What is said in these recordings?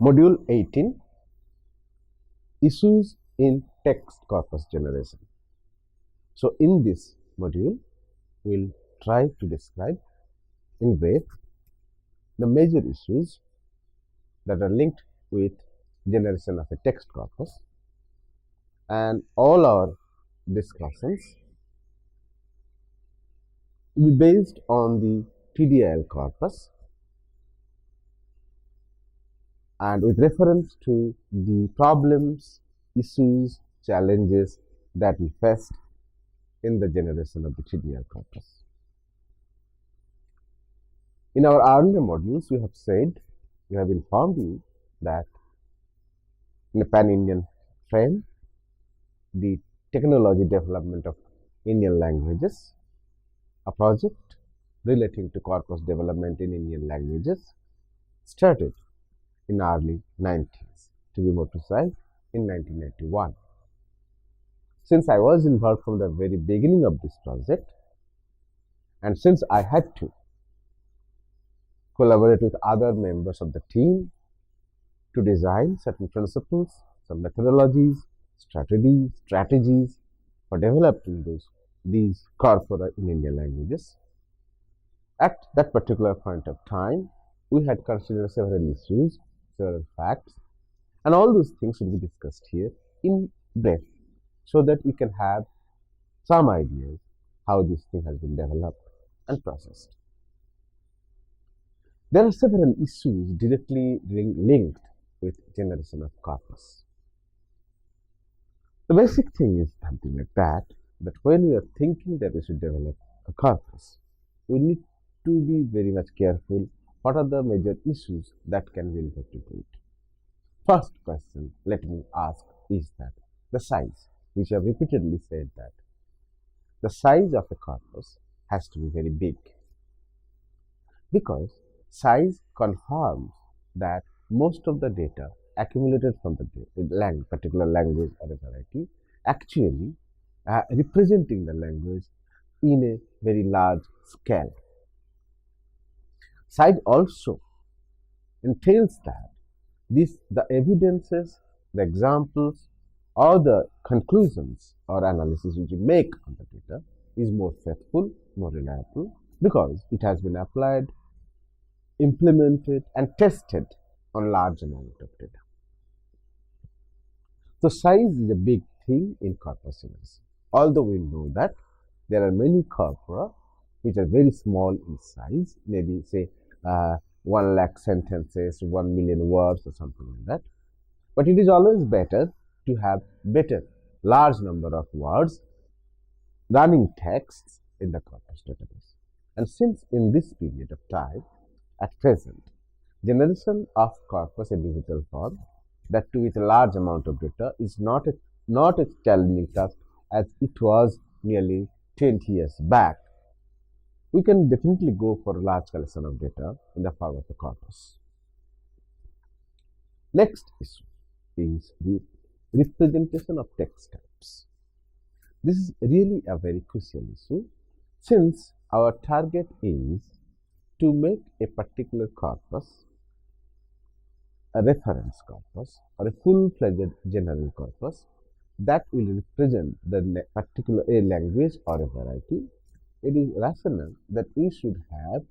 Module 18, Issues in Text Corpus Generation. So in this module, we'll try to describe in brief the major issues that are linked with generation of a text corpus, and all our discussions will be based on the TDIL corpus and with reference to the problems, issues, challenges that we faced in the generation of the TDIL corpus. In our earlier modules, we have informed you that in a pan-Indian frame, the technology development of Indian languages, a project relating to corpus development in Indian languages, started in early 90s, to be more precise, in 1991. Since I was involved from the very beginning of this project, and since I had to collaborate with other members of the team to design certain principles, some methodologies, strategies for developing these corpora in Indian languages. At that particular point of time, we had considered several issues, several facts, and all those things will be discussed here in brief, so that we can have some ideas how this thing has been developed and processed. There are several issues directly linked with generation of corpus. The basic thing is something like that when we are thinking that we should develop a corpus, we need to be very much careful what are the major issues that can be involved into it. First question, let me ask, is that the size, which I have repeatedly said that the size of a corpus has to be very big, because size confirms that most of the data accumulated from the particular language or a variety actually representing the language in a very large scale. Size also entails that the evidences, the examples, or the conclusions or analysis which you make on the data is more faithful, more reliable, because it has been applied, implemented, and tested on large amount of data. So size is a big thing in corpus generation. Although we know that there are many corpora which are very small in size, maybe say 1 lakh sentences, 1 million words or something like that. But it is always better to have large number of words, running texts in the corpus database. And since in this period of time, at present, generation of corpus in digital form, that too with a large amount of data, is not a challenging task as it was nearly 20 years back. We can definitely go for a large collection of data in the form of a corpus. Next issue is the representation of text types. This is really a very crucial issue, since our target is to make a particular corpus a reference corpus or a full-fledged general corpus that will represent the particular a language or a variety. It is rational that we should have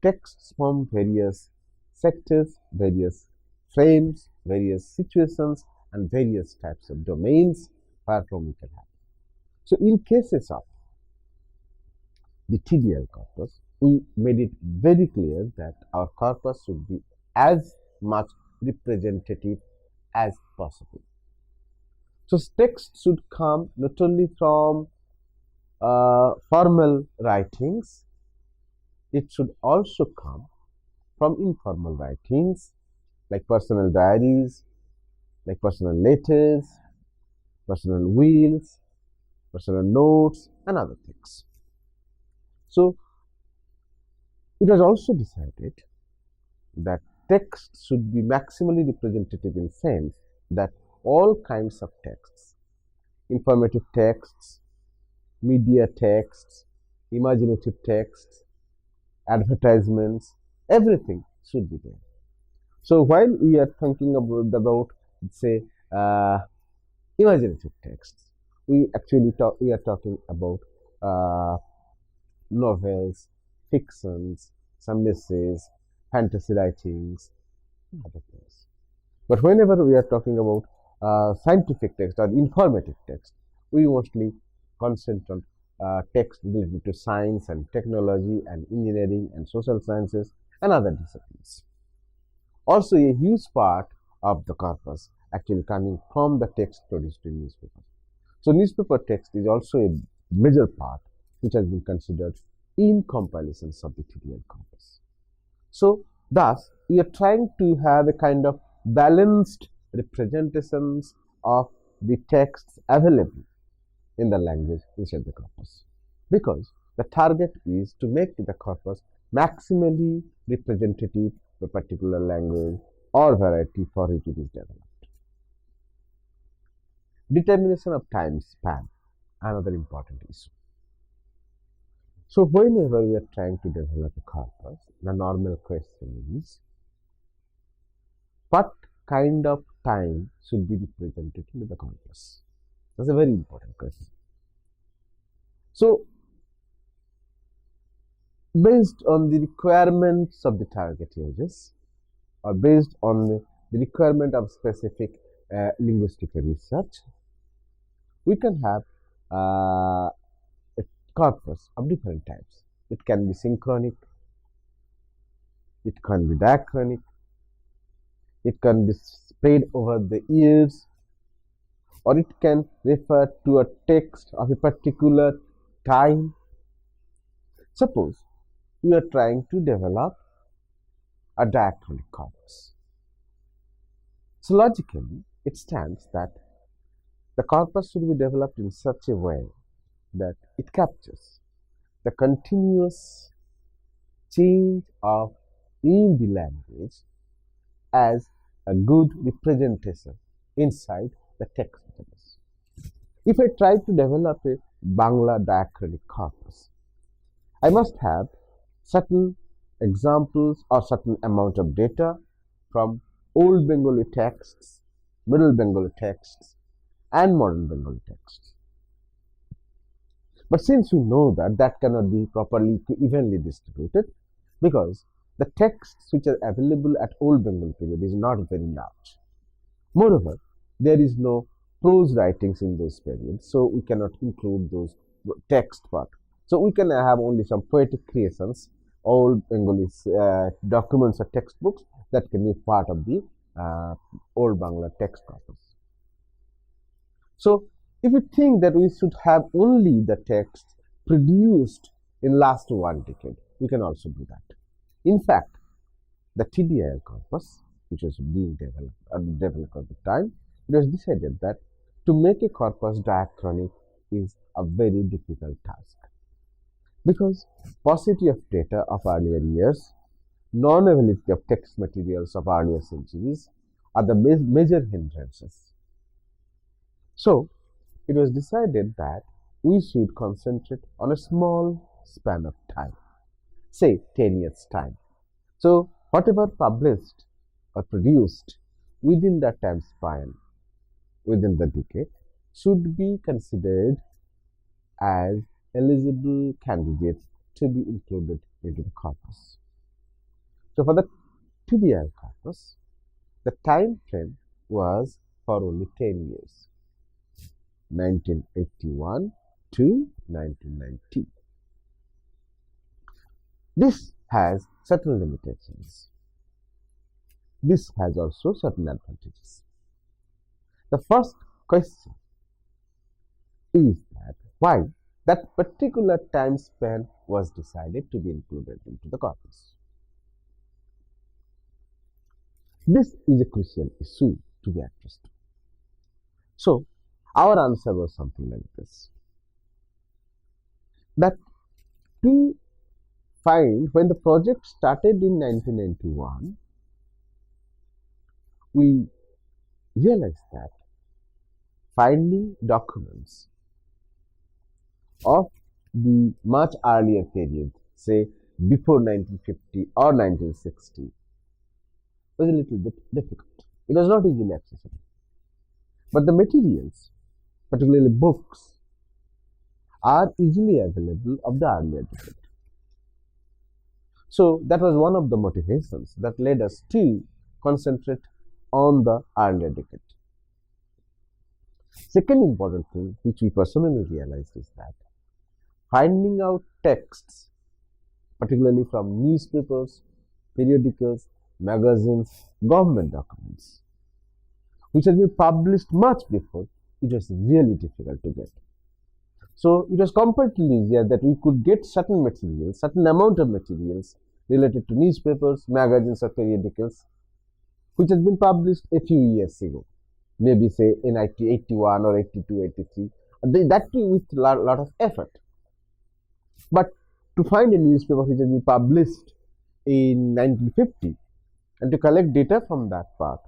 texts from various sectors, various frames, various situations, and various types of domains wherefrom we can have. So in cases of the TDIL corpus, we made it very clear that our corpus should be as much representative as possible. So text should come not only from formal writings, it should also come from informal writings like personal diaries, like personal letters, personal wills, personal notes, and other things. So it was also decided that text should be maximally representative in sense that all kinds of texts, informative texts, media texts, imaginative texts, advertisements, everything should be there. So while we are thinking about say imaginative texts, we are talking about uh, novels, fictions, some essays, fantasy writings, other things. But whenever we are talking about scientific text or informative text, we mostly concentrate on text related to science and technology and engineering and social sciences and other disciplines. Also, a huge part of the corpus actually coming from the text produced in newspapers. So, newspaper text is also a major part which has been considered in compilations of the TDL corpus. So, thus, we are trying to have a kind of balanced representations of the texts available in the language inside the corpus, because the target is to make the corpus maximally representative of a particular language or variety for which it is developed. Determination of time span, another important issue. So whenever we are trying to develop a corpus, the normal question is, what kind of time should be represented in the corpus? That's a very important question. So, based on the requirements of the target users, or based on the requirement of specific linguistic research, we can have a corpus of different types. It can be synchronic, it can be diachronic, it can be spread over the years, or it can refer to a text of a particular time. Suppose we are trying to develop a diachronic corpus. So logically, it stands that the corpus should be developed in such a way that it captures the continuous change of in the language as a good representation inside the text. If I try to develop a Bangla diachronic corpus, I must have certain examples or certain amount of data from Old Bengali texts, Middle Bengali texts, and Modern Bengali texts. But since we know that that cannot be properly evenly distributed, because the texts which are available at Old Bengal period is not very large. Moreover, there is no prose writings in those periods, so we cannot include those text part. So we can have only some poetic creations, Old Bengali documents or textbooks that can be part of the Old Bangla text corpus. So if we think that we should have only the text produced in last one decade, we can also do that. In fact, the TDIL corpus, which was being developed at the time, it was decided that to make a corpus diachronic is a very difficult task, because paucity of data of earlier years, non-availability of text materials of earlier centuries are the major hindrances. So, it was decided that we should concentrate on a small span of time, say 10 years time. So, whatever published or produced within that time span, within the decade, should be considered as eligible candidates to be included into the corpus. So, for the TDI corpus, the time frame was for only 10 years, 1981 to 1990. This has certain limitations. This has also certain advantages. The first question is that why that particular time span was decided to be included into the corpus. This is a crucial issue to be addressed. So, our answer was something like this, that to find when the project started in 1991, we realized that finding documents of the much earlier period, say before 1950 or 1960, was a little bit difficult. It was not easily accessible. But the materials, particularly books, are easily available of the earlier decade. So that was one of the motivations that led us to concentrate on the earlier decade. Second important thing which we personally realized is that finding out texts, particularly from newspapers, periodicals, magazines, government documents, which had been published much before, it was really difficult to get. So it was comparatively easier that we could get certain materials, certain amount of materials related to newspapers, magazines or periodicals, which has been published a few years ago, maybe say in 1981 or 82, 83, that too with a lot of effort. But to find a newspaper which has been published in 1950 and to collect data from that part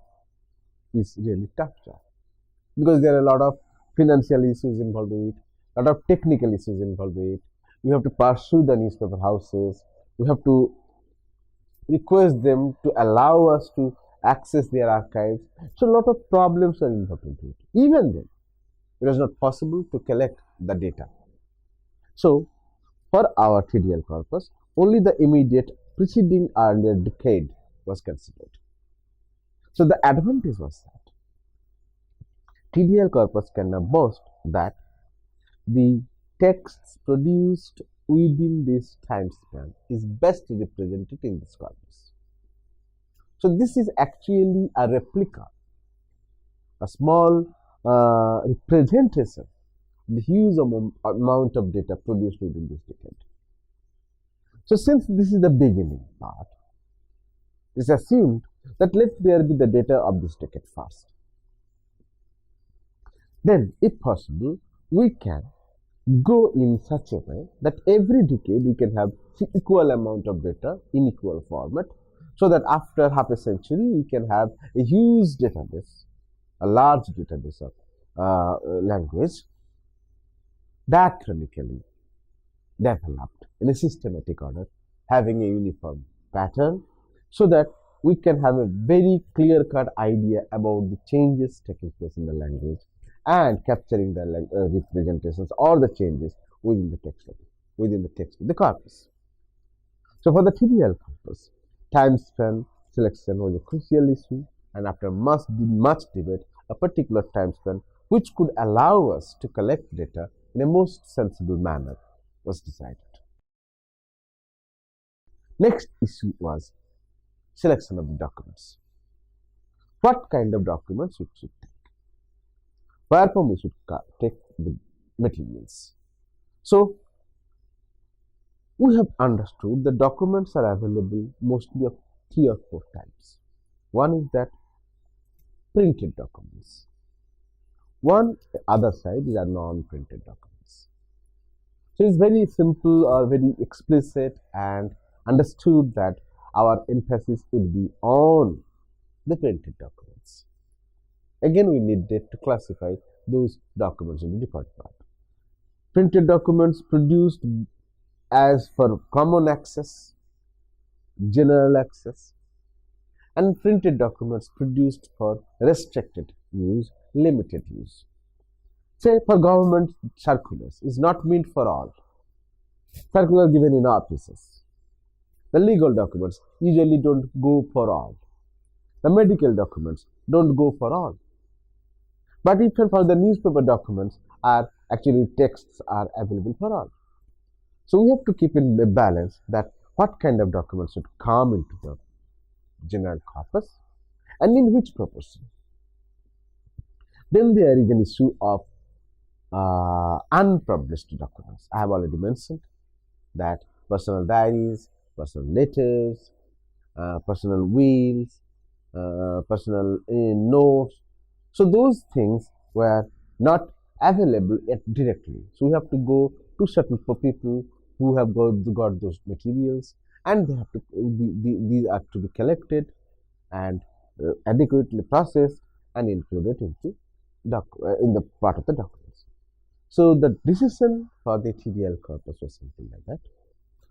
is really tough job, because there are a lot of financial issues involved with it, a lot of technical issues involved with it. We have to pursue the newspaper houses, we have to request them to allow us to access their archives. So a lot of problems are involved into it. Even then, it was not possible to collect the data. So for our TDL corpus, only the immediate preceding earlier decade was considered. So the advantage was that TDL corpus can now boast that the texts produced within this time span is best represented in this corpus. So this is actually a replica, a small representation of the huge amount of data produced within this decade. So since this is the beginning part, it is assumed that let there be the data of this decade first. Then, if possible, we can go in such a way that every decade we can have equal amount of data in equal format, so that after half a century we can have a huge database, a large database of language diachronically developed in a systematic order, having a uniform pattern, so that we can have a very clear-cut idea about the changes taking place in the language and capturing the representations or the changes within the text of the corpus. So for the TDL corpus, time span selection was a crucial issue, and after much debate, a particular time span which could allow us to collect data in a most sensible manner was decided. Next issue was selection of the documents. What kind of documents we should take? Wherefrom we should take the materials. So we have understood that documents are available mostly of 3 or 4 types. One is that printed documents. One other side is a non-printed documents. So it's very simple or very explicit and understood that our emphasis would be on the printed documents. Again, we needed to classify those documents into different parts. Printed documents produced as for common access, general access, and printed documents produced for restricted use, limited use. Say for government circulars is not meant for all. Circular given in offices. The legal documents usually don't go for all. The medical documents don't go for all. But even for the newspaper documents are actually texts are available for all. So we have to keep in the balance that what kind of documents should come into the general corpus and in which proportion. Then there is an issue of unpublished documents. I have already mentioned that personal diaries, personal letters, personal wills, personal notes. So those things were not available yet directly. So we have to go to certain people who have got those materials, and they have to these are to be collected and adequately processed and included into in the part of the documents. So the decision for the TDL corpus was something like that.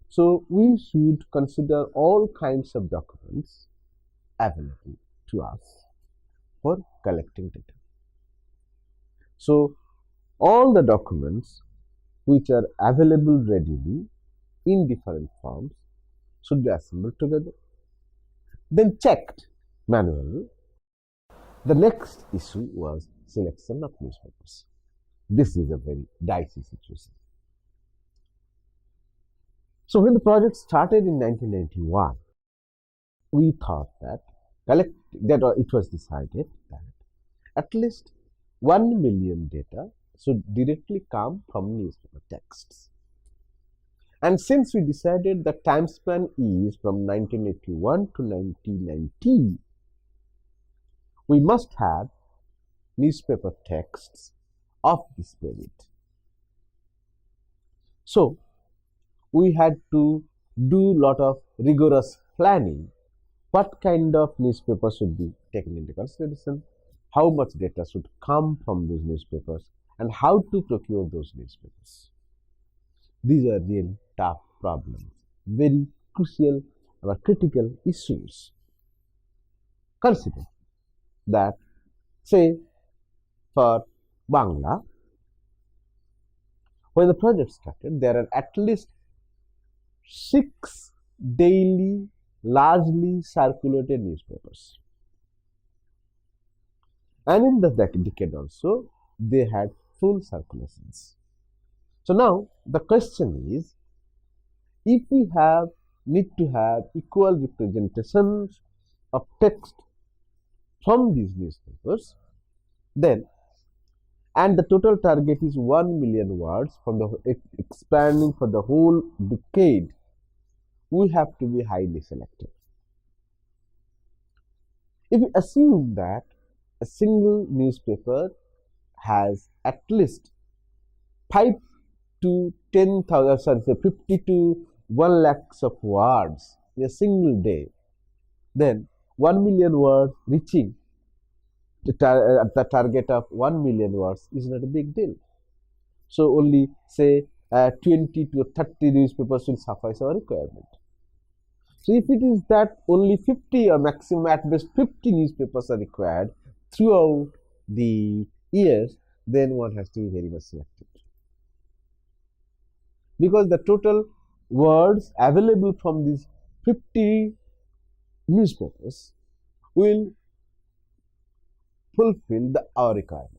So we should consider all kinds of documents available to us for collecting data. So, all the documents which are available readily in different forms should be assembled together, then checked manually. The next issue was selection of newspapers. This is a very dicey situation. So when the project started in 1991, we thought that it was decided that at least 1 million data should directly come from newspaper texts. And since we decided that time span is from 1981 to 1990, we must have newspaper texts of this period. So we had to do a lot of rigorous planning. What kind of newspaper should be taken into consideration, how much data should come from those newspapers, and how to procure those newspapers. These are really tough problems, very crucial or critical issues. Consider that, say, for Bangla, when the project started, there are at least 6 daily, largely circulated newspapers. And in the decade also, they had full circulations. So now the question is, if we need to have equal representations of text from these newspapers, then, and the total target is 1 million words from the expanding for the whole decade, we have to be highly selective. If we assume that a single newspaper has at least 5 to 10,000, 50 to 1 lakhs of words in a single day, then 1 million words reaching the target of 1 million words is not a big deal. So only say 20 to 30 newspapers will suffice our requirement. So if it is that only 50 or maximum at best 50 newspapers are required throughout the years, then one has to be very much selective. Because the total words available from these 50 newspapers will fulfill our requirement.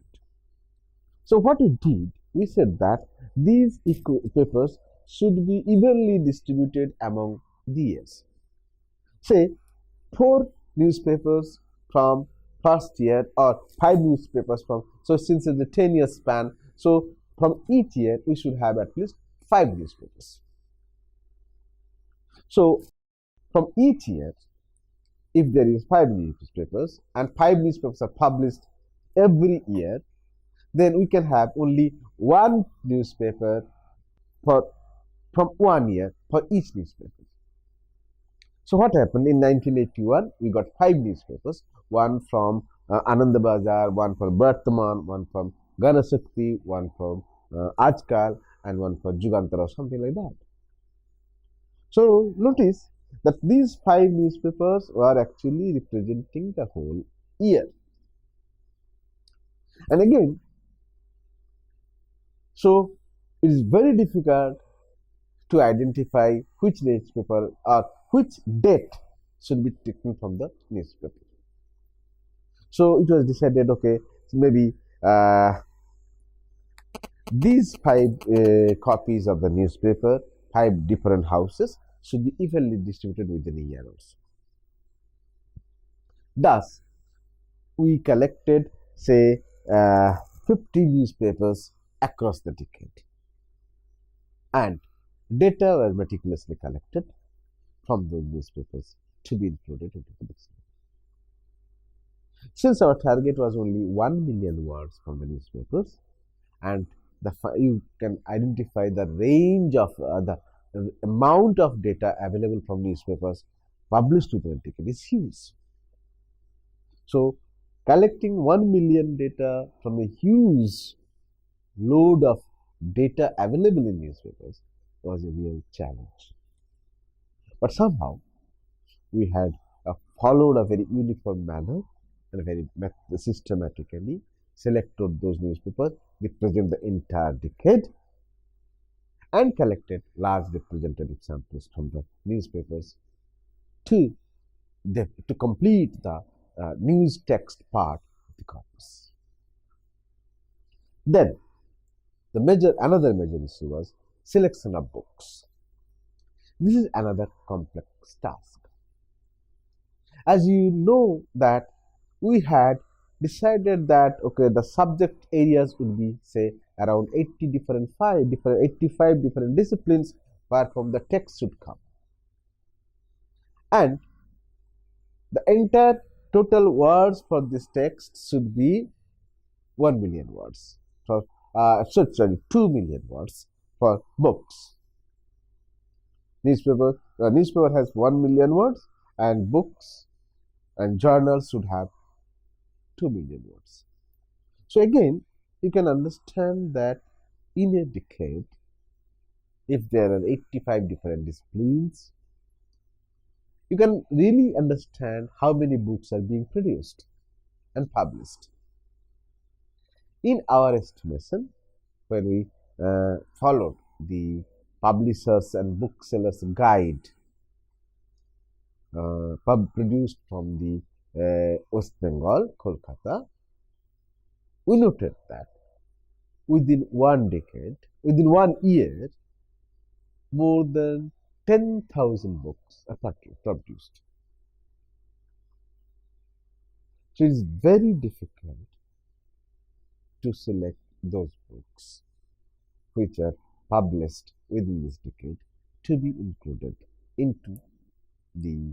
So what we did, we said that these papers should be evenly distributed among the years. Say 4 newspapers from first year or 5 newspapers from, so since it's a 10-year span, so from each year we should have at least 5 newspapers. So from each year, if there is 5 newspapers and 5 newspapers are published every year, then we can have only 1 newspaper from 1 year for each newspaper. So what happened in 1981? We got 5 newspapers, one from Anand Bazar, one from Bartaman, one from Ganashakti, one from Ajkal, and one for Jugantar or something like that. So notice that these 5 newspapers were actually representing the whole year. And again, so it is very difficult to identify which newspaper or which date should be taken from the newspaper. So it was decided, okay, so maybe these 5 copies of the newspaper, 5 different houses, should be evenly distributed within a year also. Thus, we collected, say, 50 newspapers across the decade, and data were meticulously collected from those newspapers to be included into the dictionary. Since our target was only 1 million words from the newspapers, and you can identify the range of the amount of data available from newspapers published within a decade is huge. So collecting 1 million data from a huge load of data available in newspapers was a real challenge. But somehow we had a followed a very uniform manner and very systematically selected those newspapers represent the entire decade and collected large representative samples from the newspapers to, to complete the news text part of the corpus. Then another major issue was selection of books. This is another complex task. As you know that we had decided that okay, the subject areas would be say around 85 different disciplines where from the text should come, and the entire total words for this text should be 1 million words. So, sorry, 2 million words for books. Newspaper has 1 million words, and books and journals should have 2 million words. So again, you can understand that in a decade, if there are 85 different disciplines, you can really understand how many books are being produced and published. In our estimation, when we followed the publishers and booksellers guide produced from the West Bengal, Kolkata, we noted that within 1 decade, within 1 year, more than 10,000 books are produced. So it is very difficult to select those books which are published within this decade to be included into the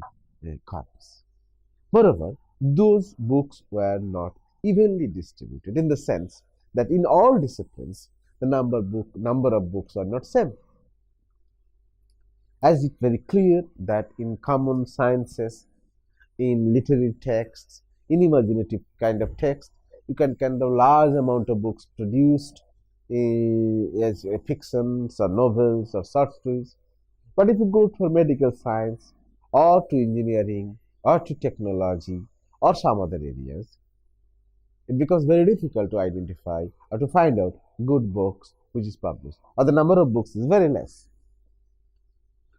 corpus. Moreover, those books were not evenly distributed in the sense that in all disciplines the number of books are not same. As it's very clear that in common sciences, in literary texts, in imaginative kind of text, you can kind of large amount of books produced as fictions or novels or short stories. But if you go for medical science or to engineering or to technology or some other areas, it becomes very difficult to identify or to find out good books which is published, or the number of books is very less.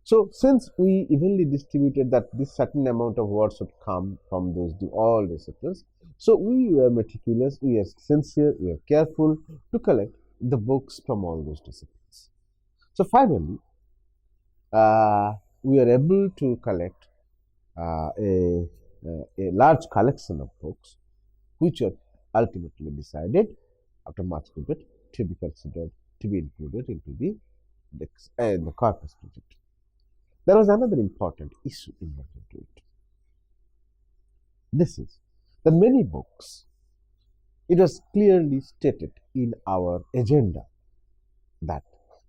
So since we evenly distributed that this certain amount of words should come from those all disciplines, so we were meticulous, we were sincere, we were careful to collect the books from all those disciplines. So finally, we are able to collect a large collection of books, which are ultimately decided after much debate to be considered to be included into the corpus project. There was another important issue involved into it. This is that many books, it was clearly stated in our agenda that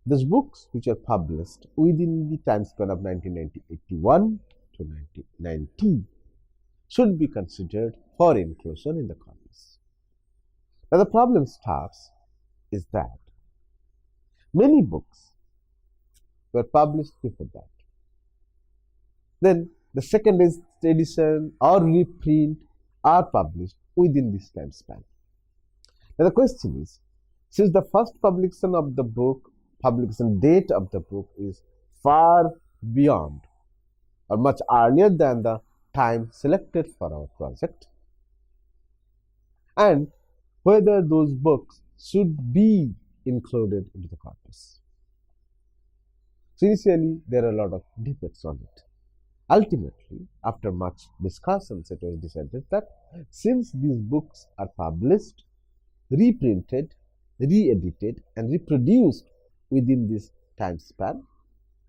those books which are published within the time span of 1981 to 1990 should be considered for inclusion in the corpus. Now the problem starts is that many books were published before that. Then the second edition or reprint are published within this time span. Now the question is, since the first publication of the book, publication date of the book is far beyond or much earlier than the time selected for our project, and whether those books should be included into the corpus. So initially there are a lot of debates on it. Ultimately, after much discussions, it was decided that since these books are published, reprinted, re-edited and reproduced within this time span,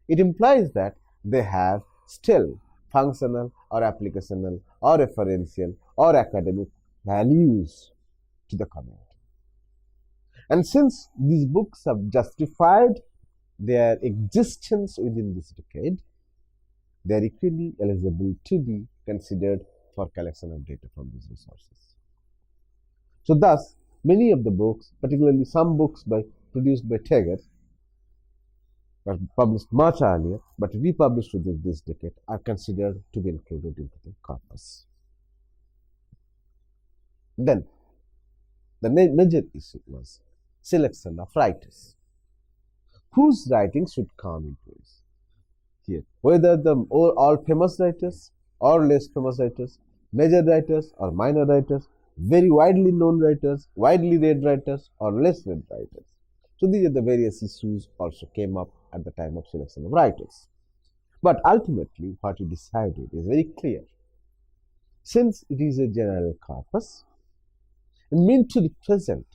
it implies that they have still functional or applicational or referential or academic values to the community. And since these books have justified their existence within this decade, they are equally eligible to be considered for collection of data from these resources. So thus, many of the books, particularly some books produced by Taggart, were published much earlier but republished within this decade are considered to be included into the corpus. Then, the major issue was selection of writers. Whose writings should come into this? Here, whether all famous writers or less famous writers, major writers or minor writers, very widely known writers, widely read writers, or less read writers. So these are the various issues also came up at the time of selection of writers. But ultimately, what we decided is very clear. Since it is a general corpus, it meant to represent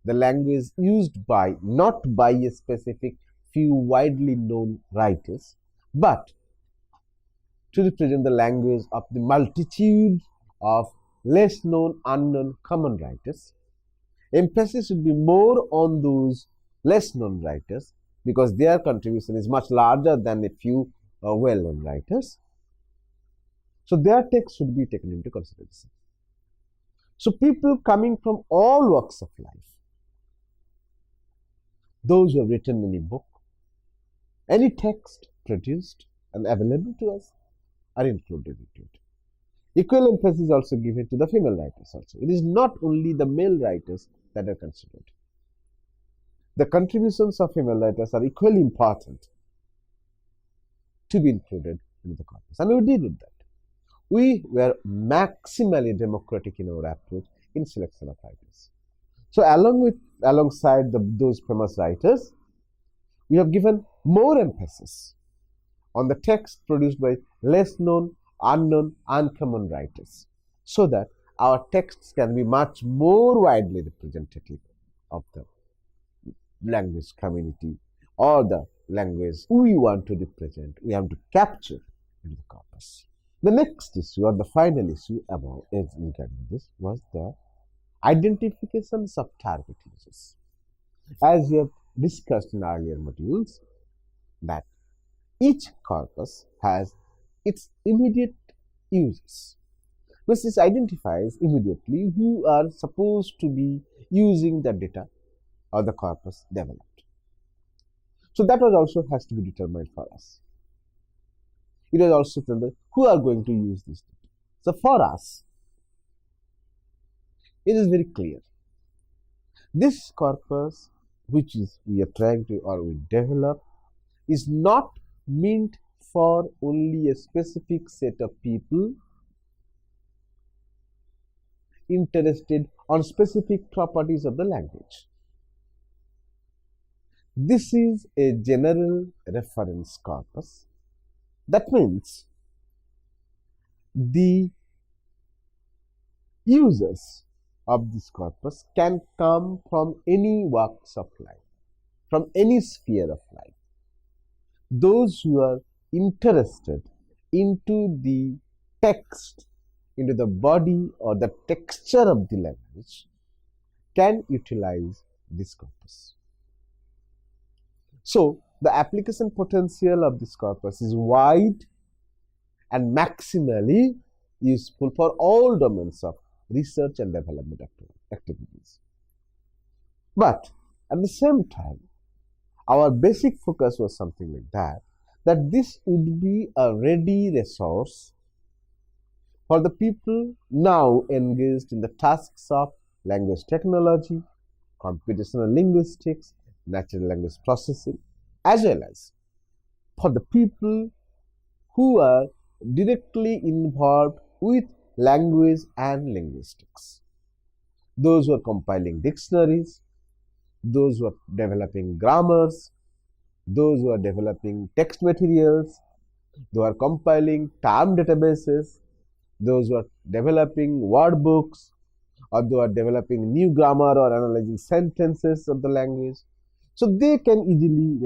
the language used by, not by a specific few widely known writers, but to represent the language of the multitude of less known, unknown, common writers. Emphasis should be more on those less known writers because their contribution is much larger than a few well-known writers. So their text should be taken into consideration. So people coming from all walks of life, those who have written any book, any text produced and available to us are included into it. Equal emphasis is also given to the female writers also. It is not only the male writers that are considered. The contributions of female writers are equally important to be included in the corpus. And we did with that. We were maximally democratic in our approach in selection of writers. So alongside those famous writers, we have given more emphasis on the text produced by less known, unknown, uncommon writers, so that our texts can be much more widely representative of the language community or the language we want to represent, we have to capture in the corpus. The next issue, or the final issue about regarding this, was the identifications of target users. As we have discussed in earlier modules, that each corpus has its immediate users. This identifies immediately who are supposed to be using the data or the corpus developed. So that was also has to be determined for us. It was also determined who are going to use this data. So for us, it is very clear. This corpus which is we are trying to or we develop is not meant for only a specific set of people interested on specific properties of the language. This is a general reference corpus. That means the users of this corpus can come from any walks of life, from any sphere of life. Those who are interested into the text, into the body or the texture of the language can utilize this corpus. So, the application potential of this corpus is wide and maximally useful for all domains of research and development activities. But at the same time, our basic focus was something like that this would be a ready resource for the people now engaged in the tasks of language technology, computational linguistics, natural language processing, as well as for the people who are directly involved with language and linguistics. Those who are compiling dictionaries, those who are developing grammars, those who are developing text materials, those who are compiling term databases, those who are developing word books, or those who are developing new grammar or analyzing sentences of the language. So they can easily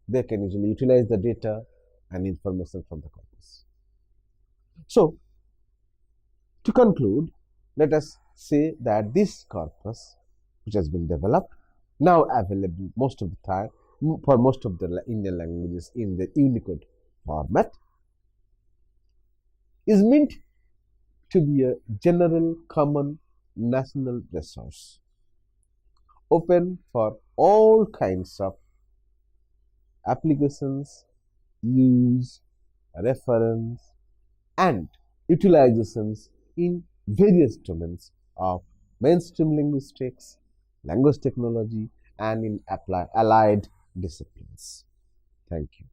they can easily utilize the data and information from the corpus. So, to conclude, let us say that this corpus, which has been developed, now available most of the time for most of the Indian languages in the Unicode format, is meant to be a general, common, national resource, open for all kinds of applications, use, reference, and utilizations in various domains of mainstream linguistics, language technology, and in allied disciplines. Thank you.